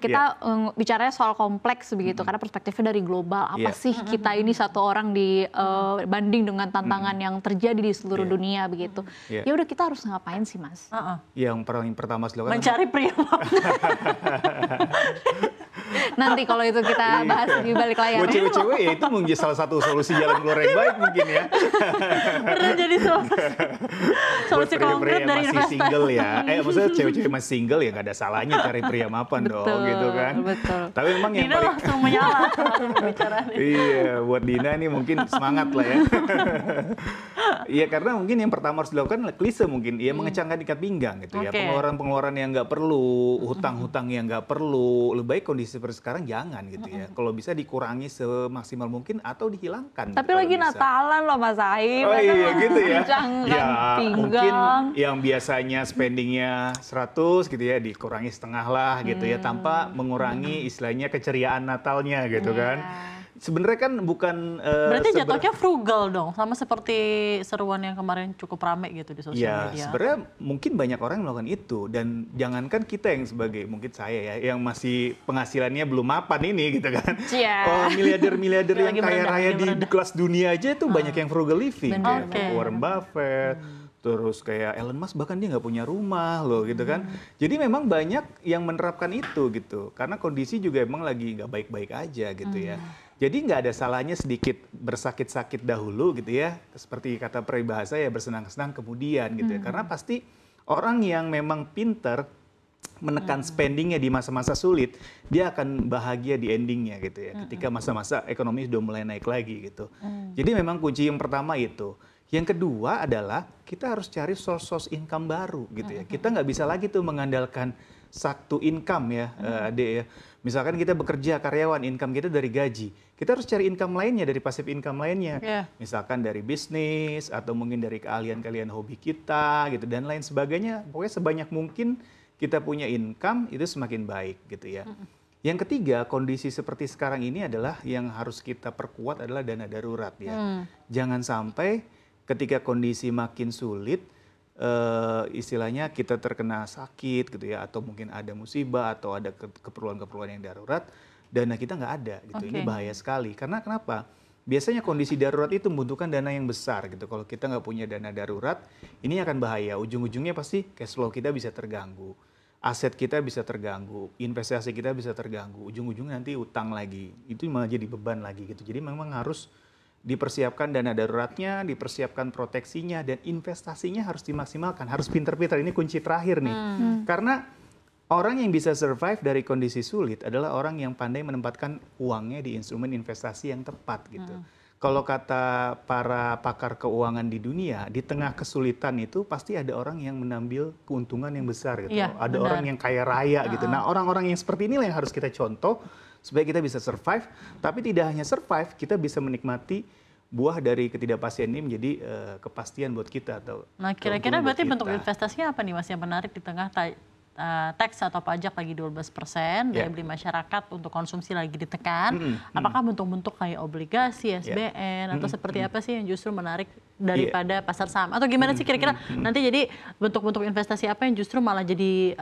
kita bicaranya soal kompleks begitu, karena perspektifnya dari global. Apa sih kita ini satu orang dibanding dengan tantangan yang terjadi di seluruh dunia begitu. Ya udah, kita harus ngapain sih, Mas? Yang pertama silakan. Mencari pria. Nanti kalau itu kita bahas di balik layar. Buat cewek-cewek ya itu mungkin salah satu solusi jalan keluar yang baik mungkin ya. Pernah jadi solusi konkret dari investasi. Masih single ya. Maksudnya cewek-cewek masih single ya nggak ada salahnya cari pria mapan dong gitu kan. Betul. Tapi memang yang Dina paling... langsung menyala pembicaraan ini. Iya, buat Dina nih mungkin semangat lah ya. Iya, karena mungkin yang pertama harus dilakukan klise mungkin ya mengecangkan ikat pinggang gitu ya. Pengeluaran-pengeluaran yang nggak perlu, hutang-hutang yang nggak perlu. Lebih baik kondisi seperti sekarang jangan gitu ya. Kalau bisa dikurangi semaksimal mungkin atau dihilangkan. Tapi lagi bisa. Natalan loh Mas Aim. Oh iya gitu ya. Ya mungkin yang biasanya spendingnya 100 gitu ya dikurangi setengah lah gitu ya. Tanpa mengurangi istilahnya keceriaan Natalnya gitu kan. Sebenarnya kan bukan... Berarti jatuhnya frugal dong, sama seperti seruan yang kemarin cukup rame gitu di sosial media. Ya, sebenarnya mungkin banyak orang yang melakukan itu. Dan jangankan kita yang sebagai, mungkin saya ya, yang masih penghasilannya belum mapan ini gitu kan. Oh, miliarder-miliarder yang kaya raya di kelas dunia aja itu banyak yang frugal living. Kayak Warren Buffett, terus kayak Elon Musk bahkan dia nggak punya rumah loh gitu kan. Jadi memang banyak yang menerapkan itu gitu. Karena kondisi juga emang lagi nggak baik-baik aja gitu ya. Jadi nggak ada salahnya sedikit bersakit-sakit dahulu gitu ya. Seperti kata peribahasa ya bersenang-senang kemudian gitu ya. Karena pasti orang yang memang pinter menekan spendingnya di masa-masa sulit, dia akan bahagia di endingnya gitu ya. Ketika masa-masa ekonomi sudah mulai naik lagi gitu. Jadi memang kunci yang pertama itu. Yang kedua adalah kita harus cari source income baru gitu ya. Kita nggak bisa lagi tuh mengandalkan satu income ya, Ade ya. Misalkan kita bekerja karyawan, income kita dari gaji. Kita harus cari income lainnya dari passive income lainnya. Misalkan dari bisnis atau mungkin dari keahlian-keahlian hobi kita gitu dan lain sebagainya. Pokoknya sebanyak mungkin kita punya income itu semakin baik gitu ya. Yang ketiga, kondisi seperti sekarang ini adalah yang harus kita perkuat adalah dana darurat ya. Jangan sampai ketika kondisi makin sulit, istilahnya kita terkena sakit gitu ya, atau mungkin ada musibah atau ada keperluan-keperluan yang darurat, dana kita nggak ada gitu. Ini bahaya sekali. Karena kenapa? Biasanya kondisi darurat itu membutuhkan dana yang besar gitu. Kalau kita nggak punya dana darurat, ini akan bahaya. Ujung-ujungnya pasti cash flow kita bisa terganggu, aset kita bisa terganggu, investasi kita bisa terganggu. Ujung-ujungnya nanti utang lagi. Itu malah jadi beban lagi gitu. Jadi memang harus dipersiapkan dana daruratnya, dipersiapkan proteksinya, dan investasinya harus dimaksimalkan. Harus pinter-pinter, ini kunci terakhir nih. Karena orang yang bisa survive dari kondisi sulit adalah orang yang pandai menempatkan uangnya di instrumen investasi yang tepat gitu. Kalau kata para pakar keuangan di dunia, di tengah kesulitan itu pasti ada orang yang menambil keuntungan yang besar gitu. Ada orang yang kaya raya gitu. Nah, orang-orang yang seperti inilah yang harus kita contoh supaya kita bisa survive, tapi tidak hanya survive, kita bisa menikmati buah dari ketidakpastian ini menjadi kepastian buat kita. Nah, kira-kira berarti bentuk investasinya apa nih Mas yang menarik di tengah tax atau pajak lagi 12%, daya beli masyarakat untuk konsumsi lagi ditekan. Apakah bentuk-bentuk kayak obligasi, SBN, atau seperti apa sih yang justru menarik daripada pasar saham? Atau gimana sih kira-kira nanti jadi bentuk-bentuk investasi apa yang justru malah jadi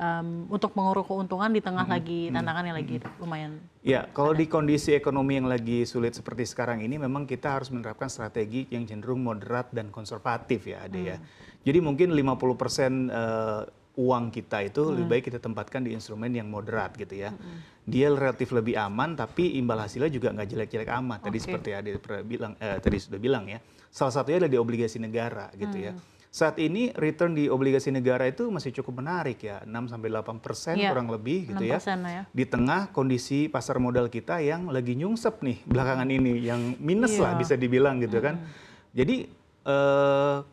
untuk menguruk keuntungan di tengah lagi tantangan yang lagi lumayan. Ya, kalau di kondisi ekonomi yang lagi sulit seperti sekarang ini, memang kita harus menerapkan strategi yang cenderung moderat dan konservatif ya, Ade ya. Jadi mungkin 50% uang kita itu lebih baik kita tempatkan di instrumen yang moderat gitu ya. Dia relatif lebih aman, tapi imbal hasilnya juga nggak jelek-jelek amat. Tadi seperti Ade bilang, tadi sudah bilang ya. Salah satunya adalah di obligasi negara gitu ya. Saat ini return di obligasi negara itu masih cukup menarik ya, 6-8% kurang lebih gitu ya. Di tengah kondisi pasar modal kita yang lagi nyungsep nih belakangan ini, yang minus lah bisa dibilang gitu kan. Jadi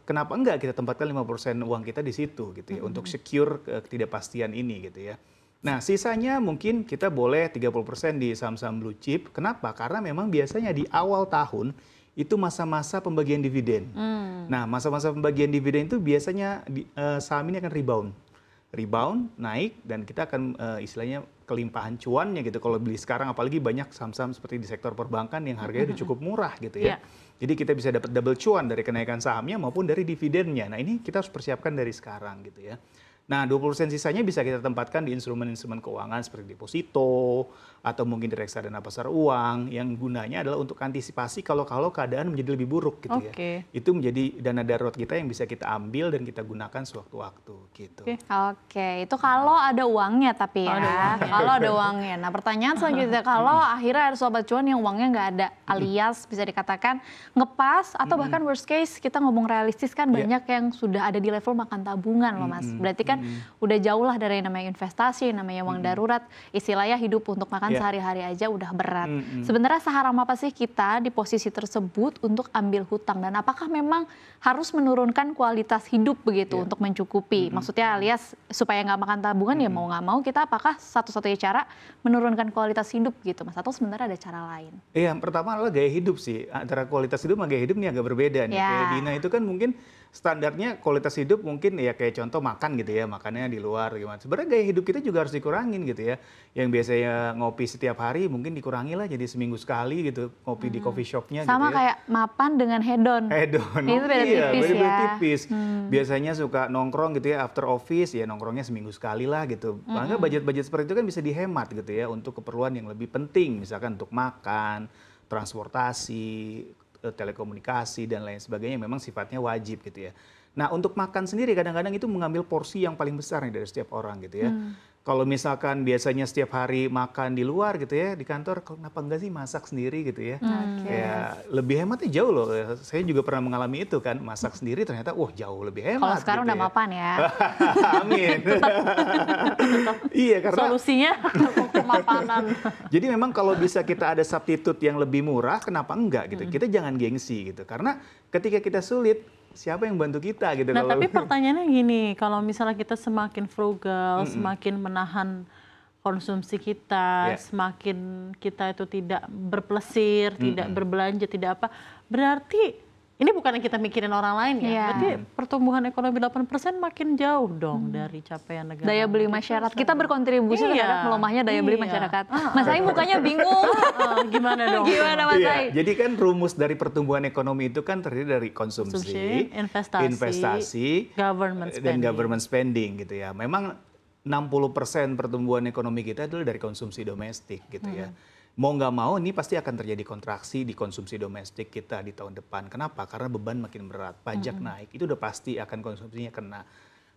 kenapa enggak kita tempatkan 5% uang kita di situ gitu ya, untuk secure ketidakpastian ini gitu ya. Nah, sisanya mungkin kita boleh 30% di saham-saham blue chip. Kenapa? Karena memang biasanya di awal tahun itu masa-masa pembagian dividen. Nah, masa-masa pembagian dividen itu biasanya saham ini akan rebound, naik, dan kita akan istilahnya kelimpahan cuannya gitu. Kalau beli sekarang, apalagi banyak saham-saham seperti di sektor perbankan yang harganya udah cukup murah gitu ya. Jadi kita bisa dapat double cuan dari kenaikan sahamnya maupun dari dividennya. Nah, ini kita harus persiapkan dari sekarang gitu ya. Nah, 20% sisanya bisa kita tempatkan di instrumen-instrumen keuangan seperti deposito atau mungkin di reksadana pasar uang yang gunanya adalah untuk antisipasi kalau keadaan menjadi lebih buruk gitu ya. Itu menjadi dana darurat kita yang bisa kita ambil dan kita gunakan sewaktu-waktu gitu. Oke, itu kalau ada uangnya tapi ya. Kalau ada uangnya. Nah, pertanyaan selanjutnya kalau akhirnya ada sobat cuan yang uangnya nggak ada alias bisa dikatakan ngepas atau bahkan worst case kita ngomong realistis kan banyak yang sudah ada di level makan tabungan loh Mas. Berarti kan udah jauh lah dari yang namanya investasi, namanya uang darurat, istilahnya hidup untuk makan sehari-hari aja udah berat. Sebenarnya seharam apa sih kita di posisi tersebut untuk ambil hutang dan apakah memang harus menurunkan kualitas hidup begitu untuk mencukupi? Maksudnya alias supaya nggak makan tabungan ya mau nggak mau kita apakah satu-satunya cara menurunkan kualitas hidup gitu Mas? Atau sebenarnya ada cara lain? Iya, yang pertama adalah gaya hidup sih. Antara kualitas hidup sama gaya hidup nih agak berbeda nih. Kayak Dina itu kan mungkin standarnya kualitas hidup mungkin ya kayak contoh makan gitu ya, makannya di luar gimana. Sebenarnya gaya hidup kita juga harus dikurangin gitu ya. Yang biasanya ngopi setiap hari mungkin dikurangi lah jadi seminggu sekali gitu ngopi di coffee shopnya gitu ya. Sama kayak mapan dengan hedon. Hedon. Itu beda tipis beda tipis. Biasanya suka nongkrong gitu ya after office ya nongkrongnya seminggu sekali lah gitu. Maka budget-budget seperti itu kan bisa dihemat gitu ya untuk keperluan yang lebih penting misalkan untuk makan, transportasi, telekomunikasi dan lain sebagainya memang sifatnya wajib gitu ya. Nah untuk makan sendiri kadang-kadang itu mengambil porsi yang paling besar nih dari setiap orang gitu ya. Kalau misalkan biasanya setiap hari makan di luar gitu ya di kantor, kenapa enggak sih masak sendiri gitu ya? Ya lebih hematnya jauh loh. Saya juga pernah mengalami itu kan masak sendiri ternyata wah jauh lebih hemat. Kalau sekarang gitu udah mapan ya. Amin. Iya karena solusinya kemapanan. Jadi memang kalau bisa kita ada substitute yang lebih murah, kenapa enggak gitu? Kita jangan gengsi gitu. Karena ketika kita sulit, siapa yang bantu kita gitu. Nah tapi pertanyaannya gini, kalau misalnya kita semakin frugal, semakin menahan konsumsi kita, semakin kita itu tidak berplesir, tidak berbelanja, tidak apa, berarti ini bukan yang kita mikirin orang lain ya, berarti pertumbuhan ekonomi 8% makin jauh dong dari capaian negara. Daya beli masyarakat, kita berkontribusi terhadap melemahnya daya beli masyarakat. Mas Ai mukanya bingung. Gimana dong? Gimana Mas Ai? Jadi kan rumus dari pertumbuhan ekonomi itu kan terdiri dari konsumsi, investasi, dan government spending gitu ya. Memang 60% pertumbuhan ekonomi kita adalah dari konsumsi domestik gitu ya. Mau nggak mau ini pasti akan terjadi kontraksi di konsumsi domestik kita di tahun depan. Kenapa? Karena beban makin berat, pajak naik, itu udah pasti akan konsumsinya kena.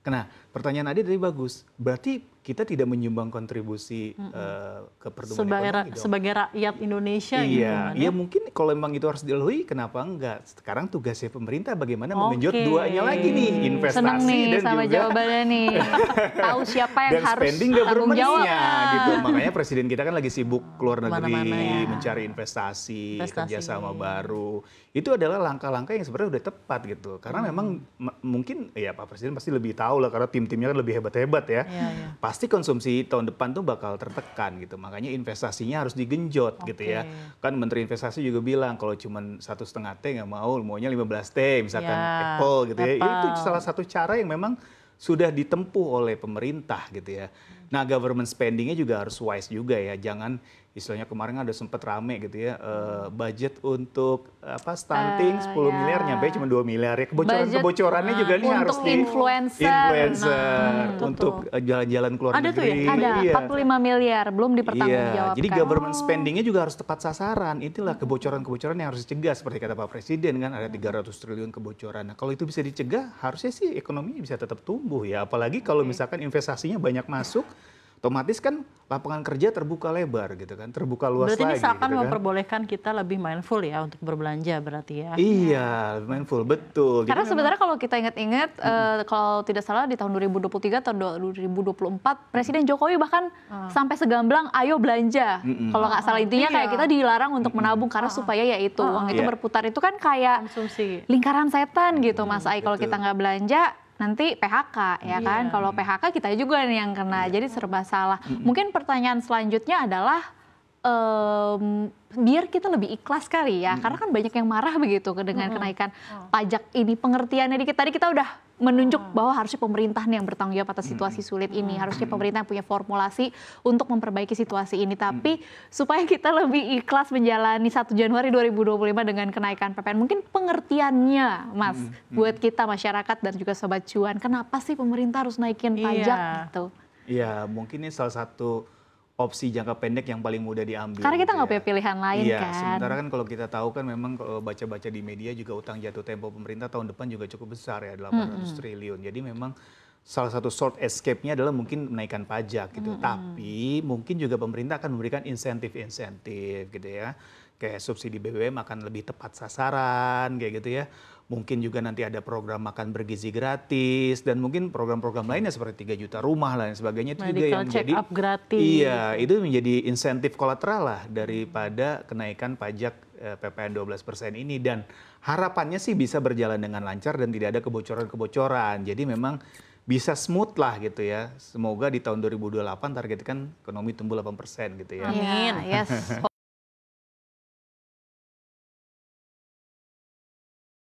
Nah, pertanyaan Adi tadi bagus. Berarti kita tidak menyumbang kontribusi ke pertumbuhan ekonomi dong. Sebagai rakyat Indonesia Iya, mungkin kalau memang itu harus dilalui, kenapa enggak? Sekarang tugasnya pemerintah bagaimana mengenjot duanya lagi nih, investasi seneng nih dan sama juga jawabannya nih. Tahu siapa yang dan harus spending tanggung jawab. gitu. Makanya presiden kita kan lagi sibuk keluar negeri, mencari investasi, kerjasama baru. Itu adalah langkah-langkah yang sebenarnya udah tepat gitu. Karena memang mungkin ya Pak Presiden pasti lebih tahu lah karena tim-timnya kan lebih hebat-hebat ya. Pasti konsumsi tahun depan tuh bakal tertekan gitu. Makanya investasinya harus digenjot gitu ya. Kan Menteri Investasi juga bilang kalau cuma 1,5 T nggak mau, maunya 15 T misalkan Apple gitu ya. Itu salah satu cara yang memang sudah ditempuh oleh pemerintah gitu ya. Nah government spendingnya juga harus wise juga ya. Jangan istilahnya kemarin ada sempat rame gitu ya, budget untuk stunting 10 miliar nyampe cuma 2 miliar ya. Kebocorannya juga nih harus di influencer untuk jalan-jalan keluar negeri. Ada 45 miliar belum dipertanggungjawabkan. Jadi government spendingnya juga harus tepat sasaran. Itulah kebocoran-kebocoran yang harus dicegah seperti kata Pak Presiden kan ada 300 triliun kebocoran. Nah, kalau itu bisa dicegah harusnya sih ekonominya bisa tetap tumbuh ya. Apalagi kalau misalkan investasinya banyak masuk, otomatis kan lapangan kerja terbuka lebar gitu kan, terbuka luas berarti lagi. Berarti ini seakan gitu memperbolehkan kita lebih mindful ya untuk berbelanja berarti ya. Iya, mindful, betul. Karena sebenarnya kalau kita ingat-ingat, kalau tidak salah di tahun 2023 atau 2024, Presiden Jokowi bahkan sampai segamblang, ayo belanja. Kalau nggak salah intinya kayak kita dilarang untuk menabung karena supaya ya itu, uang itu berputar. Itu kan kayak konsumsi, lingkaran setan gitu Mas Ai, kalau kita nggak belanja, nanti PHK ya kan, kalau PHK kita juga nih yang kena, jadi serba salah. Mungkin pertanyaan selanjutnya adalah biar kita lebih ikhlas kali ya, karena kan banyak yang marah begitu dengan kenaikan pajak ini. Pengertiannya dikit, tadi kita udah menunjuk bahwa harusnya pemerintah nih yang bertanggung jawab atas situasi sulit ini, harusnya pemerintah punya formulasi untuk memperbaiki situasi ini. Tapi supaya kita lebih ikhlas menjalani 1 Januari 2025 dengan kenaikan PPN, mungkin pengertiannya Mas buat kita masyarakat dan juga Sobat Cuan, kenapa sih pemerintah harus naikin pajak gitu? Iya, mungkin ini salah satu opsi jangka pendek yang paling mudah diambil. Karena kita nggak punya pilihan lain kan. Sementara kan kalau kita tahu kan memang kalau baca-baca di media juga utang jatuh tempo pemerintah tahun depan juga cukup besar ya, 800 triliun. Jadi memang salah satu short escape-nya adalah mungkin menaikkan pajak gitu. Tapi mungkin juga pemerintah akan memberikan insentif-insentif gitu ya. Kayak subsidi BBM akan lebih tepat sasaran kayak gitu ya. Mungkin juga nanti ada program makan bergizi gratis dan mungkin program-program lainnya seperti 3 juta rumah dan sebagainya itu juga yang check menjadi up gratis. Iya, itu menjadi insentif kolateral lah daripada kenaikan pajak PPN 12% ini, dan harapannya sih bisa berjalan dengan lancar dan tidak ada kebocoran-kebocoran. Jadi memang bisa smooth lah gitu ya. Semoga di tahun 2028 targetkan ekonomi tumbuh 8% gitu ya. Amin. Yes.